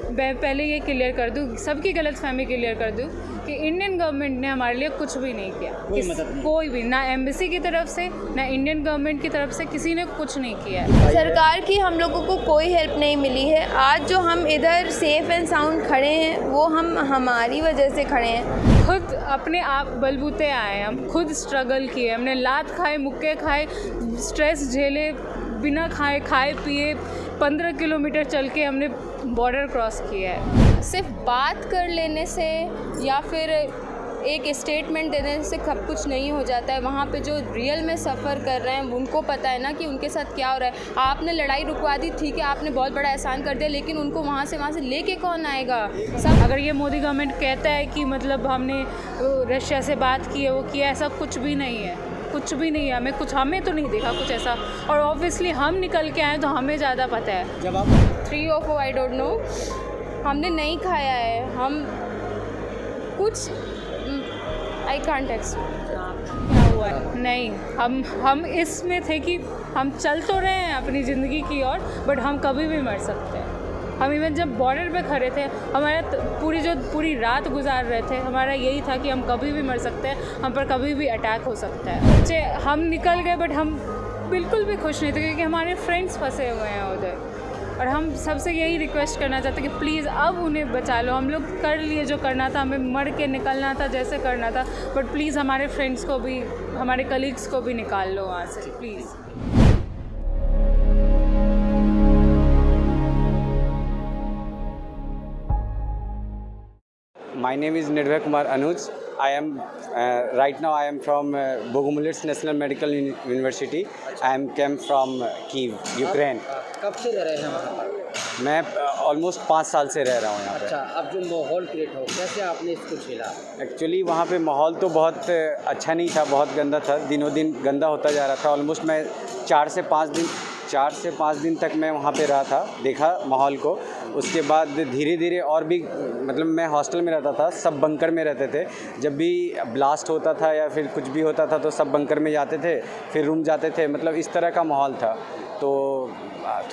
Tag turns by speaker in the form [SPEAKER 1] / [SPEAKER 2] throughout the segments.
[SPEAKER 1] मैं पहले ये क्लियर कर दूँ, सबकी गलतफहमी क्लियर कर दूँ कि इंडियन गवर्नमेंट ने हमारे लिए कुछ भी नहीं किया, कोई भी, ना एम्बेसी की तरफ से ना इंडियन गवर्नमेंट की तरफ से किसी ने कुछ नहीं किया है।
[SPEAKER 2] सरकार की हम लोगों को कोई हेल्प नहीं मिली है। आज जो हम इधर सेफ़ एंड साउंड खड़े हैं वो हम हमारी वजह से खड़े हैं।
[SPEAKER 1] खुद अपने आप बलबूते आए, हम खुद स्ट्रगल किए, हमने लात खाए, मुक्के खाए, स्ट्रेस झेले, बिना खाए पिए 15 किलोमीटर चल के हमने बॉर्डर क्रॉस किया है।
[SPEAKER 2] सिर्फ बात कर लेने से या फिर एक स्टेटमेंट देने से सब कुछ नहीं हो जाता है। वहाँ पे जो रियल में सफ़र कर रहे हैं उनको पता है ना कि उनके साथ क्या हो रहा है। आपने लड़ाई रुकवा दी, ठीक है, आपने बहुत बड़ा एहसान कर दिया, लेकिन उनको वहाँ से लेके कौन आएगा?
[SPEAKER 1] सब अगर ये मोदी गवर्नमेंट कहता है कि मतलब हमने रशिया से बात की है, वो किया, ऐसा कुछ भी नहीं है, कुछ भी नहीं है। हमें तो नहीं देखा कुछ ऐसा, और ऑब्वियसली हम निकल के आए तो हमें ज़्यादा पता है।
[SPEAKER 2] जब आप 3 or 4 आई डोंट नो, हमने नहीं खाया है, हम कुछ आई कांट एक्सप्लेन
[SPEAKER 1] क्या हुआ है। नहीं, हम इसमें थे कि हम चल तो रहे हैं अपनी ज़िंदगी की ओर, बट हम कभी भी मर सकते हैं। हम इवन जब बॉर्डर पे खड़े थे, हमारा पूरी रात गुजार रहे थे, हमारा यही था कि हम कभी भी मर सकते हैं, हम पर कभी भी अटैक हो सकता है। बच्चे हम निकल गए, बट हम बिल्कुल भी खुश नहीं थे क्योंकि हमारे फ्रेंड्स फंसे हुए हैं उधर, और हम सबसे यही रिक्वेस्ट करना चाहते हैं कि प्लीज़ अब उन्हें बचा लो। हम लोग कर लिए जो करना था, हमें मर के निकलना था, जैसे करना था, बट प्लीज़ हमारे फ्रेंड्स को भी, हमारे कलीग्स को भी निकाल लो वहाँ से, please.
[SPEAKER 3] My name is Nirbhay Kumar Anuj. I am right now I am from Bogomolets National Medical University. I am came from Kyiv, Ukraine.
[SPEAKER 4] कब से रह रहे हैं वहाँ पर?
[SPEAKER 3] मैं ऑलमोस्ट 5 साल से रह रहा हूँ यहाँ पे।
[SPEAKER 4] अच्छा, अब जो माहौल क्रिएट हो, कैसे आपने इसको झेला?
[SPEAKER 3] एक्चुअली वहाँ पे माहौल तो बहुत अच्छा नहीं था, बहुत गंदा था, दिनों दिन गंदा होता जा रहा था। ऑलमोस्ट मैं 4 से 5 दिन तक मैं वहाँ पे रहा था, देखा माहौल को। उसके बाद धीरे धीरे और भी, मतलब मैं हॉस्टल में रहता था, सब बंकर में रहते थे। जब भी ब्लास्ट होता था या फिर कुछ भी होता था तो सब बंकर में जाते थे, फिर रूम जाते थे, मतलब इस तरह का माहौल था। तो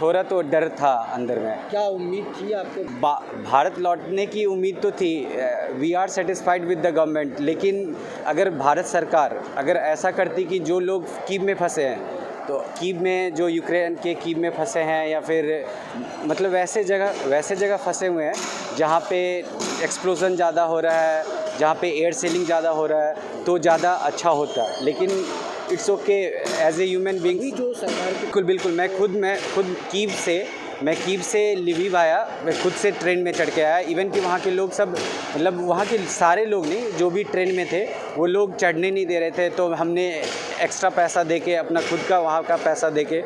[SPEAKER 3] थोड़ा तो डर था अंदर में।
[SPEAKER 4] क्या उम्मीद थी आपको?
[SPEAKER 3] भारत लौटने की उम्मीद तो थी, we are satisfied with the government. लेकिन अगर भारत सरकार अगर ऐसा करती कि जो लोग कीव में फंसे हैं, तो कीव में, जो यूक्रेन के कीव में फंसे हैं, या फिर मतलब वैसे जगह फंसे हुए हैं जहाँ पे एक्सप्लोजन ज़्यादा हो रहा है, जहाँ पे एयर सेलिंग ज़्यादा हो रहा है, तो ज़्यादा अच्छा होता है। लेकिन it's okay, as a human being
[SPEAKER 4] जो सरकार
[SPEAKER 3] बिल्कुल मैं खुद मैं कीव से लिविव आया, मैं खुद से ट्रेन में चढ़ के आया। इवन कि वहाँ के लोग सब, मतलब वहाँ के सारे लोग नहीं, जो भी ट्रेन में थे वो लोग चढ़ने नहीं दे रहे थे, तो हमने एक्स्ट्रा पैसा देके, अपना खुद का वहाँ का पैसा देके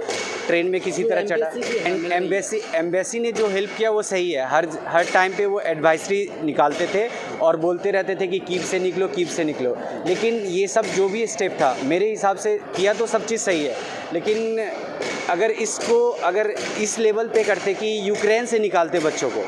[SPEAKER 3] ट्रेन में किसी तरह चढ़ा। एम्बेसी ने जो हेल्प किया वो सही है। हर टाइम पे वो एडवाइजरी निकालते थे और बोलते रहते थे कि कीव से निकलो। लेकिन ये सब जो भी स्टेप था, मेरे हिसाब से किया तो सब चीज़ सही है, लेकिन अगर इस लेवल पे करते कि यूक्रेन से निकालते बच्चों को,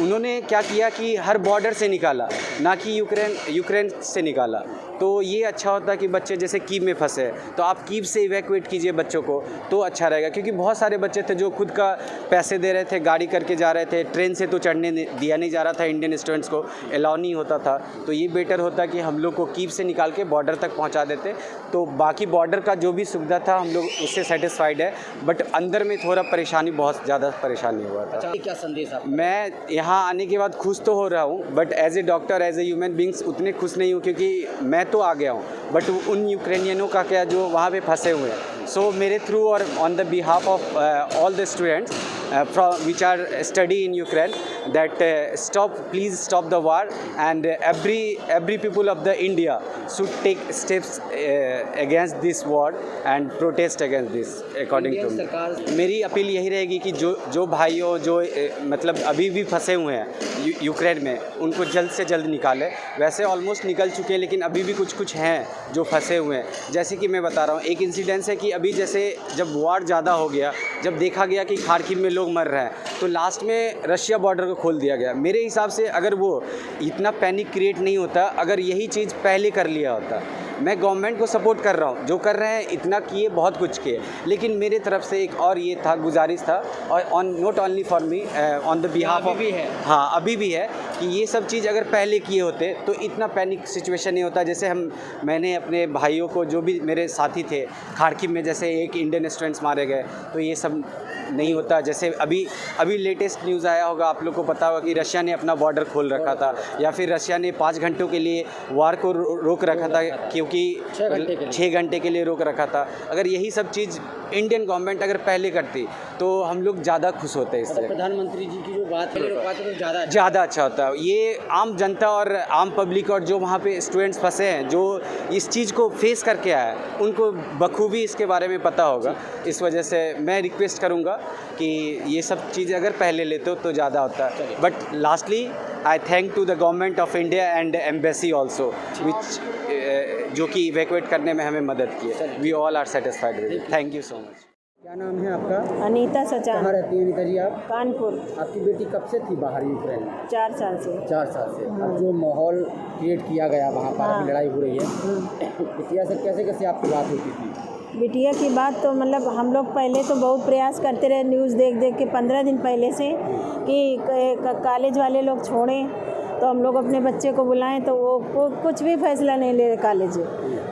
[SPEAKER 3] उन्होंने क्या किया कि हर बॉर्डर से निकाला, ना कि यूक्रेन से निकाला। तो ये अच्छा होता कि बच्चे जैसे कीव में फंसे, तो आप कीव से इवैक्यूएट कीजिए बच्चों को, तो अच्छा रहेगा। क्योंकि बहुत सारे बच्चे थे जो खुद का पैसे दे रहे थे, गाड़ी करके जा रहे थे, ट्रेन से तो चढ़ने दिया नहीं जा रहा था, इंडियन स्टूडेंट्स को अलाउ नहीं होता था। तो ये बेटर होता कि हम लोग को कीव से निकाल के बॉर्डर तक पहुँचा देते। तो बाकी बॉर्डर का जो भी सुविधा था हम लोग उससे सेटिस्फाइड है, बट अंदर में थोड़ा बहुत ज़्यादा परेशानी हुआ था।
[SPEAKER 4] अच्छा, क्या संदेश आप?
[SPEAKER 3] मैं यहाँ आने के बाद खुश तो हो रहा हूँ, but as a doctor, as a human beings उतने खुश नहीं हूँ, क्योंकि मैं तो आ गया हूँ, बट उन यूक्रेनियनों का क्या जो वहाँ पे फंसे हुए हैं। सो मेरे थ्रू और on the behalf of all the students which are study in Ukraine, that please stop the war, and every people of the India should take steps against this war and protest against this, according to me. मेरी appeal यही रहेगी कि जो भाइयों जो मतलब अभी भी फंसे हुए हैं यूक्रेन में, उनको जल्द से जल्द निकाले। वैसे ऑलमोस्ट निकल चुके हैं, लेकिन अभी भी कुछ हैं जो फंसे हुए हैं। जैसे कि मैं बता रहा हूँ, एक इंसिडेंस है कि अभी जैसे जब वॉर ज़्यादा हो गया, जब देखा गया कि खार्किव में लोग मर रहे हैं, तो लास्ट में रशिया बॉर्डर को खोल दिया गया। मेरे हिसाब से अगर वो इतना पैनिक क्रिएट नहीं होता, अगर यही चीज़ पहले कर लिया होता, मैं गवर्नमेंट को सपोर्ट कर रहा हूँ, जो कर रहे हैं इतना किए, बहुत कुछ किए, लेकिन मेरे तरफ से एक और ये था, गुजारिश था, और on not only for me, on the behalf of,
[SPEAKER 4] भी है।
[SPEAKER 3] हाँ अभी भी है, कि ये सब चीज़ अगर पहले किए होते तो इतना पैनिक सिचुएशन नहीं होता। जैसे मैंने अपने भाइयों को, जो भी मेरे साथी थे खार्किव में, जैसे एक इंडियन स्टूडेंट्स मारे गए, तो ये सब नहीं होता। जैसे अभी लेटेस्ट न्यूज़ आया होगा, आप लोग को पता होगा कि रशिया ने अपना बॉर्डर खोल रखा था, या फिर रशिया ने 5 घंटों के लिए वार को रोक रखा था, क्योंकि 6 घंटे के लिए रोक रखा था। अगर यही सब चीज़ इंडियन गवर्नमेंट अगर पहले करती तो हम लोग ज़्यादा खुश होते इससे।
[SPEAKER 4] प्रधानमंत्री जी की जो बात पहले रुकवाते तो
[SPEAKER 3] ज़्यादा अच्छा होता है। ये आम जनता और आम पब्लिक और जो वहाँ पे स्टूडेंट्स फंसे हैं, जो इस चीज़ को फेस करके आए हैं, उनको बखूबी इसके बारे में पता होगा। इस वजह से मैं रिक्वेस्ट करूँगा कि ये सब चीज़ें अगर पहले लेते हो तो ज़्यादा होता है। But lastly I thank to the government of India and embassy also, which जो कि इवैक्यूएट करने में हमें मदद की है। We all are satisfied with it. Thank you so much.
[SPEAKER 4] क्या नाम है आपका?
[SPEAKER 5] अनीता सचान।
[SPEAKER 4] कहाँ रहती हैं अनीता जी आप?
[SPEAKER 5] कानपुर।
[SPEAKER 4] आपकी बेटी कब से थी बाहर यूक्रेन में?
[SPEAKER 5] 4 साल से।
[SPEAKER 4] 4 साल से। अब जो माहौल क्रिएट किया गया वहाँ पर, अभी लड़ाई हो रही है, बिटिया से कैसे आपकी बात होती थी?
[SPEAKER 5] बिटिया की बात तो मतलब हम लोग पहले तो बहुत प्रयास करते रहे, न्यूज़ देख देख के 15 दिन पहले से, कि कॉलेज वाले लोग छोड़ें, तो हम लोग अपने बच्चे को बुलाएं, तो वो कुछ भी फैसला नहीं ले रहे कॉलेज।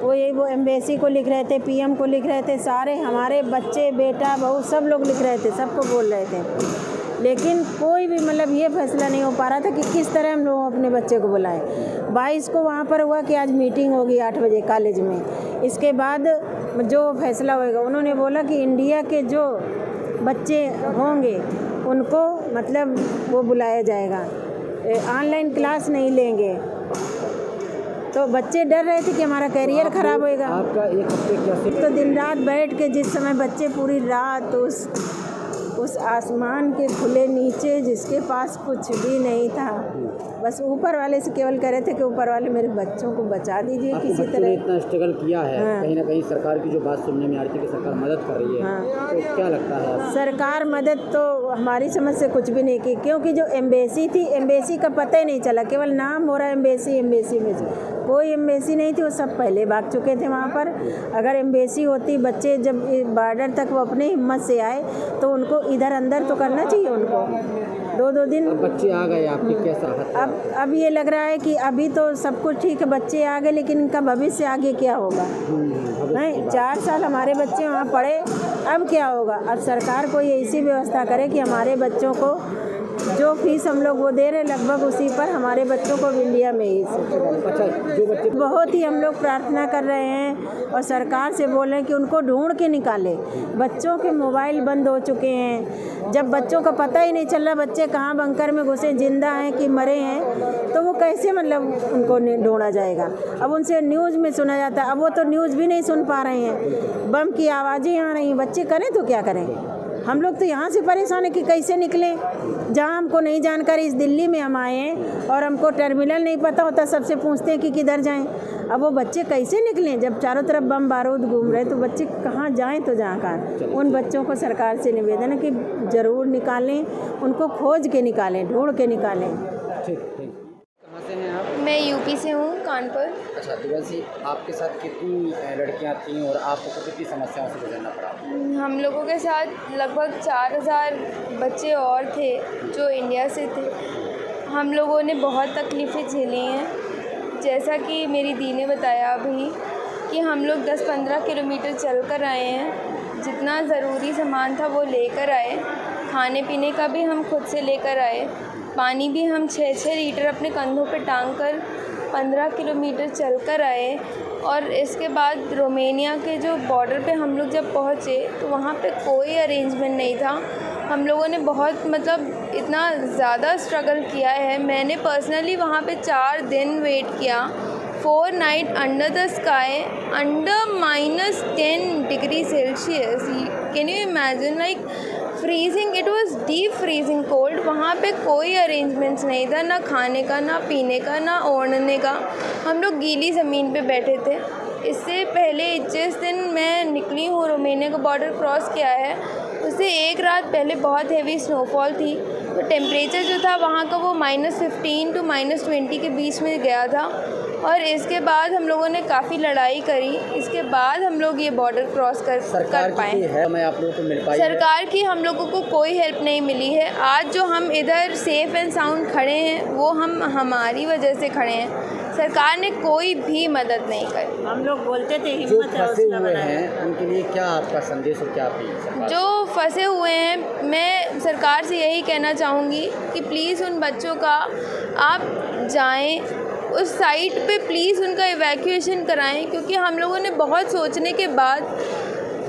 [SPEAKER 5] वो एम्बेसी को लिख रहे थे, पीएम को लिख रहे थे, सारे हमारे बच्चे, बेटा, बहू सब लोग लिख रहे थे, सबको बोल रहे थे, लेकिन कोई भी मतलब ये फैसला नहीं हो पा रहा था कि किस तरह हम लोग अपने बच्चे को बुलाएं। 22 को वहाँ पर हुआ कि आज मीटिंग होगी 8 बजे कॉलेज में। इसके बाद जो फैसला होएगा, उन्होंने बोला कि इंडिया के जो बच्चे होंगे उनको मतलब वो बुलाया जाएगा, ऑनलाइन क्लास नहीं लेंगे। तो बच्चे डर रहे थे कि हमारा करियर ख़राब होएगा।
[SPEAKER 4] आपका एक हफ्ते कैसे?
[SPEAKER 5] तो दिन रात बैठ के, जिस समय बच्चे पूरी रात उस आसमान के खुले नीचे, जिसके पास कुछ भी नहीं था, बस ऊपर वाले से केवल कह रहे थे कि ऊपर वाले मेरे बच्चों को बचा दीजिए किसी तरह।
[SPEAKER 4] इतना स्ट्रगल किया है,
[SPEAKER 5] हाँ।
[SPEAKER 4] कहीं ना कहीं सरकार की जो बात सुनने में आ रही थी कि सरकार मदद कर रही है,
[SPEAKER 5] हाँ।
[SPEAKER 4] तो क्या लगता है?
[SPEAKER 5] सरकार मदद तो हमारी समझ से कुछ भी नहीं की, क्योंकि जो एम्बेसी थी, एम्बेसी का पता ही नहीं चला, केवल नाम हो रहा है एम्बेसी में कोई एम्बेसी नहीं थी, वो सब पहले भाग चुके थे वहाँ पर। अगर एम्बेसी होती, बच्चे जब बॉर्डर तक वो अपने हिम्मत से आए तो उनको इधर अंदर तो करना चाहिए उनको। 2-2 दिन
[SPEAKER 4] बच्चे आ गए, आपकी कैसा?
[SPEAKER 5] अब ये लग रहा है कि अभी तो सब कुछ ठीक है, बच्चे आ गए, लेकिन इनका भविष्य आगे क्या होगा? नहीं, 4 साल हमारे बच्चे वहाँ पढ़े, अब क्या होगा? अब सरकार को ये ऐसी व्यवस्था करे कि हमारे बच्चों को जो फीस हम लोग वो दे रहे लगभग उसी पर हमारे बच्चों को इंडिया में ही
[SPEAKER 4] अच्छा, जो बच्चे
[SPEAKER 5] बहुत ही हम लोग प्रार्थना कर रहे हैं और सरकार से बोल रहे हैं कि उनको ढूंढ के निकाले। बच्चों के मोबाइल बंद हो चुके हैं, जब बच्चों का पता ही नहीं चल रहा बच्चे कहाँ बंकर में घुसे, जिंदा हैं कि मरे हैं, तो वो कैसे मतलब उनको ढूंढा जाएगा? अब उनसे न्यूज़ में सुना जाता है, अब वो तो न्यूज़ भी नहीं सुन पा रहे हैं, बम की आवाज़ें आ रही हैं, बच्चे करें तो क्या करें? हम लोग तो यहाँ से परेशान है कि कैसे निकलें, जहाँ हमको नहीं जानकारी। इस दिल्ली में हम आए हैं और हमको टर्मिनल नहीं पता होता, सबसे पूछते हैं कि किधर जाएं। अब वो बच्चे कैसे निकलें जब चारों तरफ बम बारूद घूम रहे, तो बच्चे कहाँ जाएं तो जहाँ कहाँ। उन बच्चों को सरकार से निवेदन है कि ज़रूर निकालें, उनको खोज के निकालें, ढूंढ के निकालें।
[SPEAKER 4] ठीक। कहाँ से हैं आप?
[SPEAKER 2] मैं यूपी से हूँ, कानपुर।
[SPEAKER 4] अच्छा, तो वैसे आपके साथ कितनी लड़कियाँ थीं और आपको कितनी समस्याओं से गुजरना पड़ा?
[SPEAKER 2] हम लोगों के साथ लगभग 4000 बच्चे और थे जो इंडिया से थे। हम लोगों ने बहुत तकलीफ़ें झेली हैं, जैसा कि मेरी दी ने बताया अभी कि हम लोग 10-15 किलोमीटर चल कर आए हैं। जितना ज़रूरी सामान था वो लेकर आए, खाने पीने का भी हम खुद से लेकर आए, पानी भी हम 6-6 लीटर अपने कंधों पे टांग कर 15 किलोमीटर चल कर आए। और इसके बाद रोमेनिया के जो बॉर्डर पे हम लोग जब पहुँचे तो वहाँ पे कोई अरेंजमेंट नहीं था। हम लोगों ने बहुत मतलब इतना ज़्यादा स्ट्रगल किया है। मैंने पर्सनली वहाँ पे 4 दिन वेट किया, 4 night under the sky, under -10 degree Celsius. Can you imagine, like freezing, it was deep freezing cold. वहाँ पे कोई अरेंजमेंट्स नहीं था, ना खाने का, ना पीने का, ना ओढ़ने का। हम लोग गीली ज़मीन पे बैठे थे। इससे पहले जिस दिन मैं निकली हूँ, रोमेनिया का बॉर्डर क्रॉस किया है, उससे एक रात पहले बहुत हेवी स्नोफॉल थी। तो टेम्परेचर जो था वहाँ का वो -15 to -20 के बीच में गया था। और इसके बाद हम लोगों ने काफ़ी लड़ाई करी, इसके बाद हम लोग ये बॉर्डर क्रॉस कर पाए।
[SPEAKER 4] मैं आप लोगों को मिल पाई
[SPEAKER 2] सरकार की हम लोगों को कोई हेल्प नहीं मिली है। आज जो हम इधर सेफ़ एंड साउंड खड़े हैं वो हमारी वजह से खड़े हैं, सरकार ने कोई भी मदद नहीं करी।
[SPEAKER 5] हम लोग बोलते थे
[SPEAKER 4] जो
[SPEAKER 5] हिम्मत है
[SPEAKER 4] फंसे
[SPEAKER 5] हौसला
[SPEAKER 4] हुए
[SPEAKER 5] बनाए।
[SPEAKER 4] हैं उनके लिए क्या आपका संदेश और क्या अपील सरकार से?
[SPEAKER 2] जो फंसे हुए हैं, मैं सरकार से यही कहना चाहूँगी कि प्लीज़ उन बच्चों का आप जाएं उस साइट पे, प्लीज़ उनका इवैक्यूएशन कराएं, क्योंकि हम लोगों ने बहुत सोचने के बाद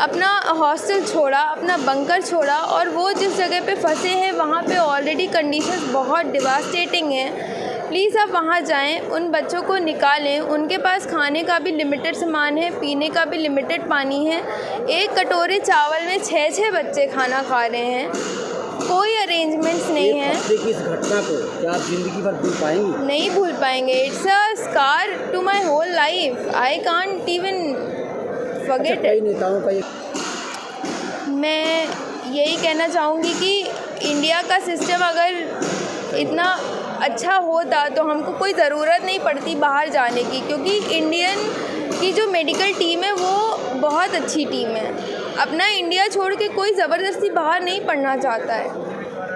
[SPEAKER 2] अपना हॉस्टल छोड़ा, अपना बंकर छोड़ा, और वो जिस जगह पे फंसे हैं वहाँ पे ऑलरेडी कंडीशंस बहुत डिवास्टेटिंग हैं। प्लीज़ आप वहाँ जाएं, उन बच्चों को निकालें। उनके पास खाने का भी लिमिटेड सामान है, पीने का भी लिमिटेड पानी है। एक कटोरे चावल में 6 बच्चे खाना खा रहे हैं, कोई अरेंजमेंट्स नहीं है।
[SPEAKER 4] इस घटना को क्या आप जिंदगी भर भूल पाएंगी?
[SPEAKER 2] नहीं भूल पाएंगे। It's a scar to my whole life, I can't even forget
[SPEAKER 4] कई
[SPEAKER 2] इट।
[SPEAKER 4] नेताओं का ये
[SPEAKER 2] मैं यही कहना चाहूँगी कि इंडिया का सिस्टम अगर इतना अच्छा होता तो हमको कोई ज़रूरत नहीं पड़ती बाहर जाने की, क्योंकि इंडियन की जो मेडिकल टीम है वो बहुत अच्छी टीम है। अपना इंडिया छोड़ के कोई ज़बरदस्ती बाहर नहीं पढ़ना चाहता है।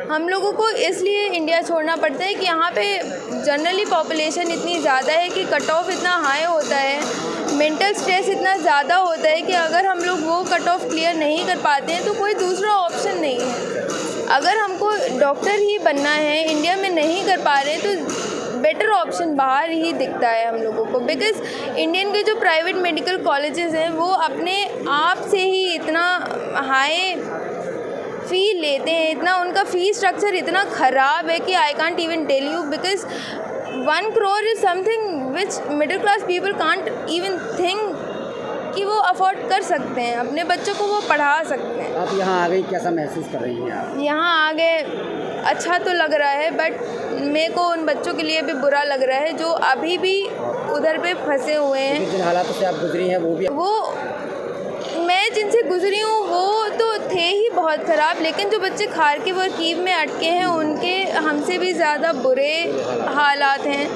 [SPEAKER 2] हम लोगों को इसलिए इंडिया छोड़ना पड़ता है कि यहाँ पे जनरली पॉपुलेशन इतनी ज़्यादा है कि कट ऑफ इतना हाई होता है, मेंटल स्ट्रेस इतना ज़्यादा होता है कि अगर हम लोग वो कट ऑफ क्लियर नहीं कर पाते हैं तो कोई दूसरा ऑप्शन नहीं है। अगर हमको डॉक्टर ही बनना है, इंडिया में नहीं कर पा रहे तो बेटर ऑप्शन बाहर ही दिखता है हम लोगों को, बिकॉज़ इंडियन के जो प्राइवेट मेडिकल कॉलेजेस हैं वो अपने आप से ही इतना हाई फ़ी लेते हैं, इतना उनका फ़ी स्ट्रक्चर इतना ख़राब है कि I can't even tell you, because 1 crore is something which middle class people can't even think कि वो अफोर्ड कर सकते हैं, अपने बच्चों को वो पढ़ा सकते हैं।
[SPEAKER 4] आप यहाँ आ गई, कैसा महसूस कर रही हैं आप?
[SPEAKER 2] यहाँ आ गए अच्छा तो लग रहा है, बट मेरे को उन बच्चों के लिए भी बुरा लग रहा है जो अभी भी उधर पे फंसे हुए हैं।
[SPEAKER 4] जिन हालातों से आप गुजरी हैं वो
[SPEAKER 2] मैं जिनसे गुजरी हूँ वो तो थे ही बहुत ख़राब, लेकिन जो बच्चे खारकीव और कीव में अटके हैं उनके हमसे भी ज़्यादा बुरे हालात हैं।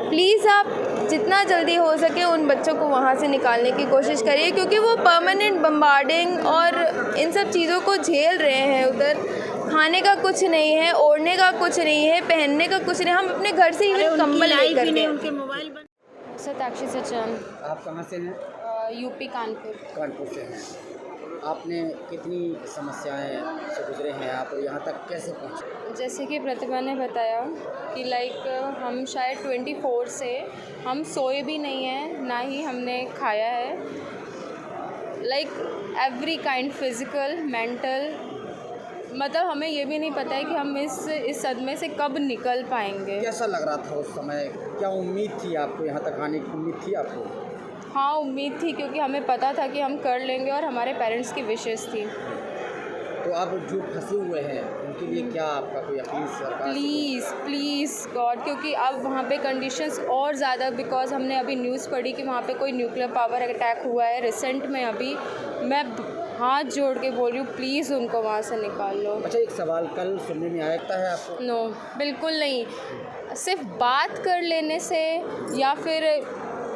[SPEAKER 2] प्लीज़ आप जितना जल्दी हो सके उन बच्चों को वहाँ से निकालने की कोशिश करिए, क्योंकि वो परमानेंट बम्बार्डिंग और इन सब चीज़ों को झेल रहे हैं। उधर खाने का कुछ नहीं है, ओढ़ने का कुछ नहीं है, पहनने का कुछ नहीं। हम अपने घर से इवन कंबल लेकर गए।
[SPEAKER 5] उनके मोबाइल बंद।
[SPEAKER 2] सताक्षी सचान,
[SPEAKER 4] आप कहाँ से हैं?
[SPEAKER 2] यूपी कानपुर।
[SPEAKER 4] कानपुर से हैं। आपने कितनी समस्याएं से गुजरे हैं, आप यहाँ तक कैसे पहुँचे?
[SPEAKER 2] जैसे कि प्रतिभा ने बताया कि लाइक हम शायद 24 से हम सोए भी नहीं हैं, ना ही हमने खाया है। Like every kind, physical, mental, मतलब हमें ये भी नहीं पता है कि हम इस सदमे से कब निकल पाएंगे।
[SPEAKER 4] कैसा लग रहा था उस समय? क्या उम्मीद थी आपको, यहाँ तक आने की उम्मीद थी आपको?
[SPEAKER 2] हाँ, उम्मीद थी, क्योंकि हमें पता था कि हम कर लेंगे और हमारे पेरेंट्स की विशेस थी।
[SPEAKER 4] तो अब जो फंसे हुए हैं उनके लिए क्या आपका कोई अपील सरकार से?
[SPEAKER 2] प्लीज़ गॉड, क्योंकि अब वहाँ पे कंडीशंस और ज़्यादा, बिकॉज हमने अभी न्यूज़ पढ़ी कि वहाँ पे कोई न्यूक्लियर पावर अटैक हुआ है रिसेंट में। अभी मैं हाथ जोड़ के बोल रही हूँ, प्लीज़ उनको वहाँ से निकाल लो।
[SPEAKER 4] अच्छा, एक सवाल कल सुनने में आया है आपको?
[SPEAKER 2] नो, बिल्कुल नहीं। सिर्फ बात कर लेने से या फिर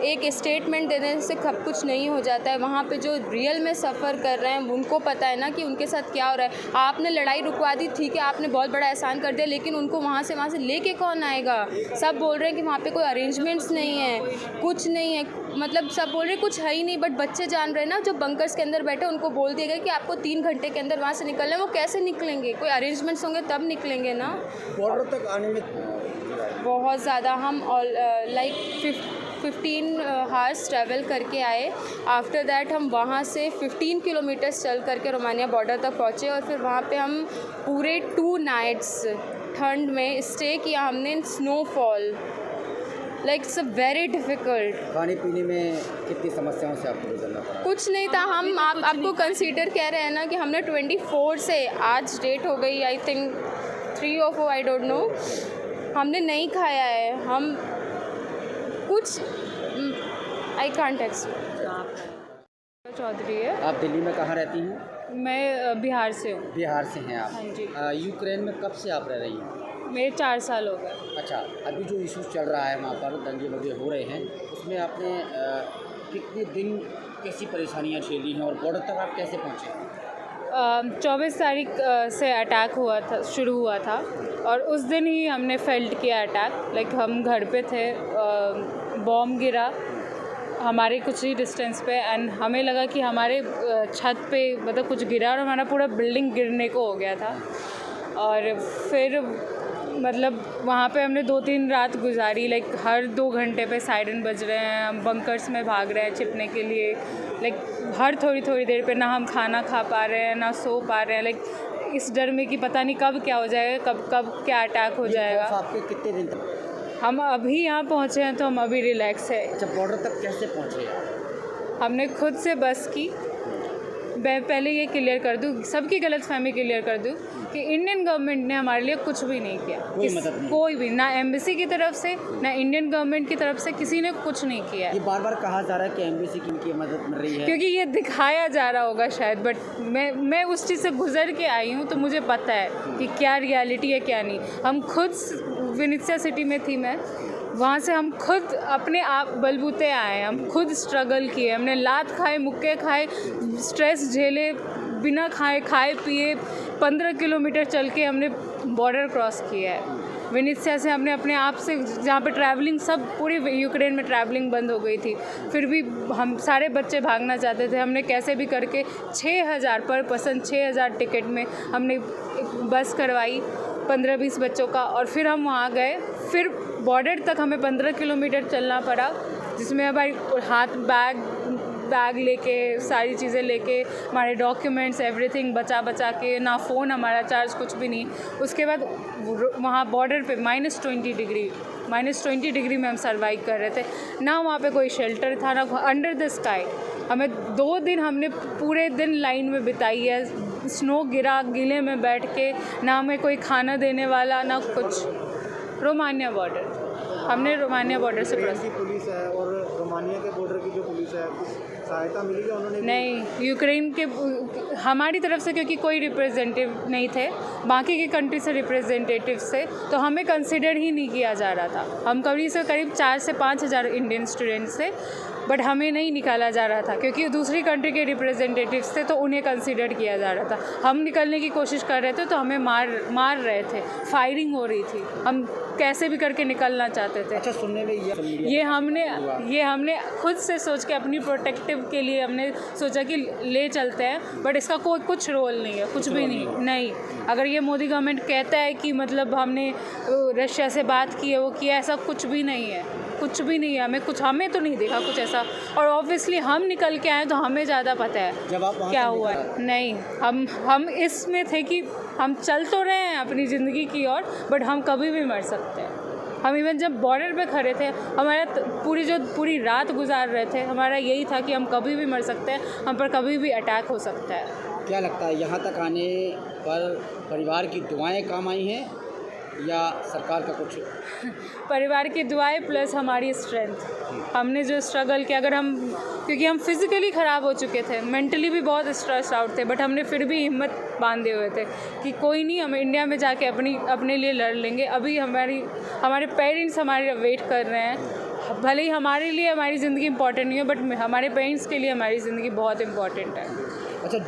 [SPEAKER 2] एक स्टेटमेंट देने से सब कुछ नहीं हो जाता है। वहाँ पे जो रियल में सफ़र कर रहे हैं उनको पता है ना कि उनके साथ क्या हो रहा है। आपने लड़ाई रुकवा दी, ठीक है, आपने बहुत बड़ा एहसान कर दिया, लेकिन उनको वहाँ से लेके कौन आएगा? सब बोल रहे हैं कि वहाँ पे कोई अरेंजमेंट्स नहीं है, कुछ नहीं है, मतलब सब बोल रहे हैं कुछ है ही नहीं। बट बच्चे जान रहे हैं ना, जो बंकर्स के अंदर बैठे, उनको बोल दिया गया कि आपको 3 घंटे के अंदर वहाँ से निकलना है। वो कैसे निकलेंगे? कोई अरेंजमेंट्स होंगे तब निकलेंगे ना।
[SPEAKER 4] बॉर्डर तक आने में
[SPEAKER 2] बहुत ज़्यादा हम लाइक 15 हार्स ट्रैवल करके आए। आफ्टर दैट हम वहाँ से 15 किलोमीटर्स चल करके रोमानिया बॉर्डर तक पहुँचे, और फिर वहाँ पे हम पूरे 2 नाइट्स ठंड में स्टे किया हमने in snowfall. Like it's very difficult.
[SPEAKER 4] खाने पीने में कितनी समस्याओं से आपको गुजरना पड़ा?
[SPEAKER 2] कुछ नहीं था। हम आपको कंसीडर कह रहे हैं ना कि हमने 24 से आज डेट हो गई I think 3 or 4, I don't know, हमने नहीं खाया है। हम कुछ आई कांट एक्सप्लेन।
[SPEAKER 1] चौधरी है।
[SPEAKER 4] आप दिल्ली में कहाँ रहती हैं?
[SPEAKER 1] मैं बिहार से हूँ।
[SPEAKER 4] बिहार से हैं आप?
[SPEAKER 1] हाँ जी।
[SPEAKER 4] यूक्रेन में कब से आप रह रही हैं?
[SPEAKER 1] मेरे 4 साल हो गए।
[SPEAKER 4] अच्छा, अभी जो इशूज़ चल रहा है वहाँ पर, दंगे वगैरह हो रहे हैं, उसमें आपने कितने दिन कैसी परेशानियाँ झेली हैं और बॉर्डर तक आप कैसे पहुँचे?
[SPEAKER 1] 24 तारीख से अटैक हुआ था, शुरू हुआ था, और उस दिन ही हमने फेल्ट किया अटैक। लाइक हम घर पे थे, बॉम्ब गिरा हमारे कुछ ही डिस्टेंस पे, एंड हमें लगा कि हमारे छत पे मतलब कुछ गिरा और हमारा पूरा बिल्डिंग गिरने को हो गया था। और फिर मतलब वहाँ पे हमने 2-3 रात गुजारी। लाइक हर 2 घंटे पे सायरन बज रहे हैं, हम बंकर्स में भाग रहे हैं छिपने के लिए। लाइक हर थोड़ी देर पे ना हम खाना खा पा रहे हैं, ना सो पा रहे हैं। लाइक इस डर में कि पता नहीं कब क्या हो जाएगा, कब क्या अटैक हो जाएगा।
[SPEAKER 4] आपके कितने दिन तक?
[SPEAKER 1] हम अभी यहाँ पहुँचे हैं तो हम अभी रिलैक्स है।
[SPEAKER 4] अच्छा, बॉर्डर तक कैसे पहुँचे आप?
[SPEAKER 1] हमने खुद से बस की। मैं पहले ये क्लियर कर दूँ, सबकी गलतफहमी क्लियर कर दूँ कि इंडियन गवर्नमेंट ने हमारे लिए कुछ भी नहीं किया।
[SPEAKER 4] कोई मदद नहीं?
[SPEAKER 1] कोई भी, ना एम्बेसी की तरफ से, ना इंडियन गवर्नमेंट की तरफ से, किसी ने कुछ नहीं किया।
[SPEAKER 4] ये बार बार कहा जा रहा है कि एम्बेसी की इनकी मदद मिल रही है,
[SPEAKER 1] क्योंकि ये दिखाया जा रहा होगा शायद, बट मैं उस चीज़ से गुजर के आई हूँ तो मुझे पता है कि क्या रियलिटी है क्या नहीं। हम खुद विनित्सा सिटी में थी मैं, वहाँ से हम खुद अपने आप बलबूते आए, हम खुद स्ट्रगल किए, हमने लात खाए, मुक्के खाए, स्ट्रेस झेले, बिना खाए पिए 15 किलोमीटर चल के हमने बॉर्डर क्रॉस किया है। विनित्सा से हमने अपने आप से, जहाँ पे ट्रैवलिंग सब पूरी यूक्रेन में ट्रैवलिंग बंद हो गई थी, फिर भी हम सारे बच्चे भागना चाहते थे। हमने कैसे भी करके 6,000 पर पर्सन 6,000 टिकट में हमने बस करवाई 15-20 बच्चों का, और फिर हम वहाँ गए। फिर बॉर्डर तक हमें 15 किलोमीटर चलना पड़ा, जिसमें हमारी हाथ बैग लेके, सारी चीज़ें लेके, हमारे डॉक्यूमेंट्स एवरीथिंग बचा के, ना फ़ोन हमारा चार्ज, कुछ भी नहीं। उसके बाद वहाँ बॉर्डर पे -20 डिग्री में हम सर्वाइव कर रहे थे। ना वहाँ पे कोई शेल्टर था, ना अंडर द स्काई। हमें 2 दिन हमने पूरे दिन लाइन में बिताई है, स्नो गिरा, गीले में बैठ के, ना हमें कोई खाना देने वाला, ना कुछ। रोमानिया बॉर्डर, हमने रोमानिया बॉर्डर से क्रॉस।
[SPEAKER 6] पुलिस है और रोमानिया के बॉर्डर की जो पुलिस है, कुछ सहायता मिली क्या उन्होंने?
[SPEAKER 1] नहीं, यूक्रेन के हमारी तरफ से क्योंकि कोई रिप्रेजेंटेटिव नहीं थे, बाकी की कंट्री से रिप्रेजेंटेटिव्स थे, तो हमें कंसिडर ही नहीं किया जा रहा था। हम करीब 4 से 5 हज़ार इंडियन स्टूडेंट्स थे, बट हमें नहीं निकाला जा रहा था क्योंकि दूसरी कंट्री के रिप्रेजेंटेटिव्स थे, तो उन्हें कंसिडर किया जा रहा था। हम निकलने की कोशिश कर रहे थे तो हमें मार रहे थे, फायरिंग हो रही थी, हम कैसे भी करके निकलना चाहते थे।
[SPEAKER 4] अच्छा, सुनने में
[SPEAKER 1] ये हमने खुद से सोच के अपनी प्रोटेक्टिव के लिए हमने सोचा कि ले चलते हैं, बट इसका कोई कुछ रोल नहीं है, कुछ भी नहीं। अगर ये मोदी गवर्नमेंट कहता है कि मतलब हमने रशिया से बात की है, वो किया, ऐसा कुछ भी नहीं है, कुछ भी नहीं है। हमें तो नहीं देखा कुछ ऐसा, और ऑब्वियसली हम निकल के आए तो हमें ज़्यादा पता है
[SPEAKER 4] जब आप
[SPEAKER 1] क्या हुआ है। नहीं, हम इसमें थे कि हम चल तो रहे हैं अपनी ज़िंदगी की ओर, बट हम कभी भी मर सकते हैं। हम इवन जब बॉर्डर पे खड़े थे, हमारा पूरी रात गुजार रहे थे, हमारा यही था कि हम कभी भी मर सकते हैं, हम पर कभी भी अटैक हो सकता है।
[SPEAKER 4] क्या लगता है, यहाँ तक आने पर परिवार की दुआएं काम आई हैं या सरकार का कुछ?
[SPEAKER 1] परिवार की दुआएं प्लस हमारी स्ट्रेंथ। हमने जो स्ट्रगल किया, क्योंकि हम फिज़िकली ख़राब हो चुके थे, मेंटली भी बहुत स्ट्रेस आउट थे, बट हमने फिर भी हिम्मत बांधे हुए थे कि कोई नहीं, हम इंडिया में जाके अपने लिए लड़ लेंगे। अभी हमारे पेरेंट्स हमारे वेट कर रहे हैं। भले ही हमारे लिए हमारी ज़िंदगी इम्पॉर्टेंट नहीं है, बट हमारे पेरेंट्स के लिए हमारी ज़िंदगी बहुत इम्पॉर्टेंट है।
[SPEAKER 4] अच्छा,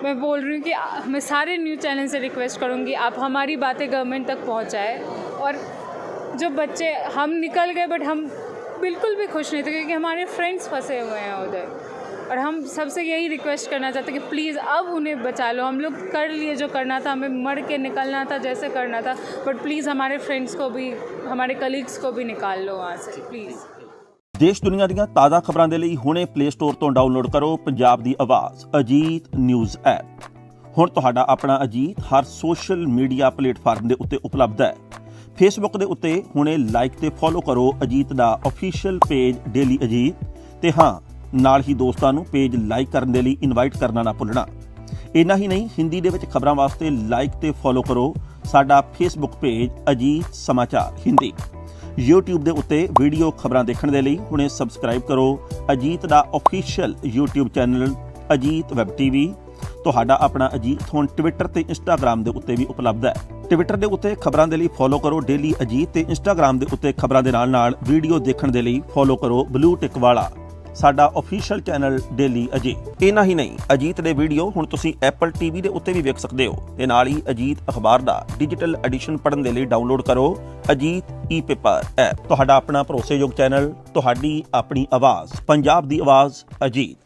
[SPEAKER 1] मैं बोल रही हूँ कि मैं सारे न्यूज़ चैनल से रिक्वेस्ट करूँगी, आप हमारी बातें गवर्नमेंट तक पहुँचाएं। और जो बच्चे, हम निकल गए बट हम बिल्कुल भी खुश नहीं थे क्योंकि हमारे फ्रेंड्स फंसे हुए हैं उधर, और हम सबसे यही रिक्वेस्ट करना चाहते हैं कि प्लीज़ अब उन्हें बचा लो। हम लोग कर लिए जो करना था, हमें मर के निकलना था, जैसे करना था, बट प्लीज़ हमारे फ्रेंड्स को भी, हमारे कलीग्स को भी निकाल लो वहाँ से, प्लीज़।
[SPEAKER 7] देश दुनिया ਦੀਆਂ ਤਾਜ਼ਾ ਖਬਰਾਂ ਦੇ ਲਈ ਹੁਣੇ ਪਲੇ ਸਟੋਰ ਤੋਂ ਡਾਊਨਲੋਡ ਕਰੋ ਪੰਜਾਬ ਦੀ ਆਵਾਜ਼ ਅਜੀਤ ਨਿਊਜ਼ ਐਪ। ਹੁਣ ਤੁਹਾਡਾ ਆਪਣਾ ਅਜੀਤ ਹਰ ਸੋਸ਼ਲ ਮੀਡੀਆ ਪਲੇਟਫਾਰਮ ਦੇ ਉੱਤੇ ਉਪਲਬਧ ਹੈ। ਫੇਸਬੁੱਕ ਦੇ ਉੱਤੇ ਹੁਣੇ ਲਾਈਕ ਤੇ ਫੋਲੋ ਕਰੋ ਅਜੀਤ ਦਾ ਅਫੀਸ਼ੀਅਲ ਪੇਜ ਡੇਲੀ ਅਜੀਤ, ਤੇ ਹਾਂ ਨਾਲ ਹੀ ਦੋਸਤਾਂ ਨੂੰ ਪੇਜ ਲਾਈਕ ਕਰਨ ਦੇ ਲਈ ਇਨਵਾਈਟ ਕਰਨਾ ਨਾ ਭੁੱਲਣਾ। ਇੰਨਾ ਹੀ ਨਹੀਂ, ਹਿੰਦੀ ਦੇ ਵਿੱਚ ਖਬਰਾਂ ਵਾਸਤੇ ਲਾਈਕ ਤੇ ਫੋਲੋ ਕਰੋ ਸਾਡਾ ਫੇਸਬੁੱਕ ਪੇਜ ਅਜੀਤ ਸਮਾਚਾਰ ਹਿੰਦੀ। YouTube ਦੇ ਉੱਤੇ ਵੀਡੀਓ ਖਬਰਾਂ ਦੇਖਣ ਦੇ ਲਈ ਹੁਣੇ ਸਬਸਕ੍ਰਾਈਬ ਕਰੋ ਅਜੀਤ ਦਾ official YouTube channel Ajit web TV। ਤੁਹਾਡਾ ਆਪਣਾ ਅਜੀਤ ਹੁਣ ਟਵਿੱਟਰ ਤੇ ਇੰਸਟਾਗ੍ਰਾਮ ਦੇ ਉੱਤੇ ਵੀ ਉਪਲਬਧ ਹੈ। ਟਵਿੱਟਰ ਦੇ ਉੱਤੇ ਖਬਰਾਂ ਦੇ ਲਈ ਫੋਲੋ ਕਰੋ ਡੇਲੀ ਅਜੀਤ ਤੇ ਇੰਸਟਾਗ੍ਰਾਮ ਦੇ ਉੱਤੇ ਖਬਰਾਂ ਦੇ ਨਾਲ ਵੀਡੀਓ ਦੇਖਣ ਦੇ ਲਈ ਫੋਲੋ ਕਰੋ ਬਲੂ ਟਿਕ ਵਾਲਾ ਸਾਡਾ ਅਫੀਸ਼ੀਅਲ ਚੈਨਲ ਡੇਲੀ ਅਜੀਤ। ਇੰਨਾ ਹੀ ਨਹੀਂ, ਅਜੀਤ ਦੇ ਵੀਡੀਓ ਹੁਣ ਤੁਸੀਂ ਐਪਲ ਟੀਵੀ ਦੇ ਉੱਤੇ ਵੀ ਵੇਖ ਸਕਦੇ ਹੋ ਤੇ ਨਾਲ ਹੀ ਅਜੀਤ ਅਖਬਾਰ ਦਾ ਡਿਜੀਟਲ ਐਡੀਸ਼ਨ ਪੜ੍ਹਨ ਦੇ ਲਈ ਡਾਊਨਲੋਡ ਕਰੋ ਅਜੀਤ ਈ-ਪੇਪਰ ਐਪ। ਤੁਹਾਡਾ ਆਪਣਾ ਭਰੋਸੇਯੋਗ ਚੈਨਲ, ਤੁਹਾਡੀ ਆਪਣੀ ਆਵਾਜ਼, ਪੰਜਾਬ ਦੀ ਆਵਾਜ਼ ਅਜੀਤ।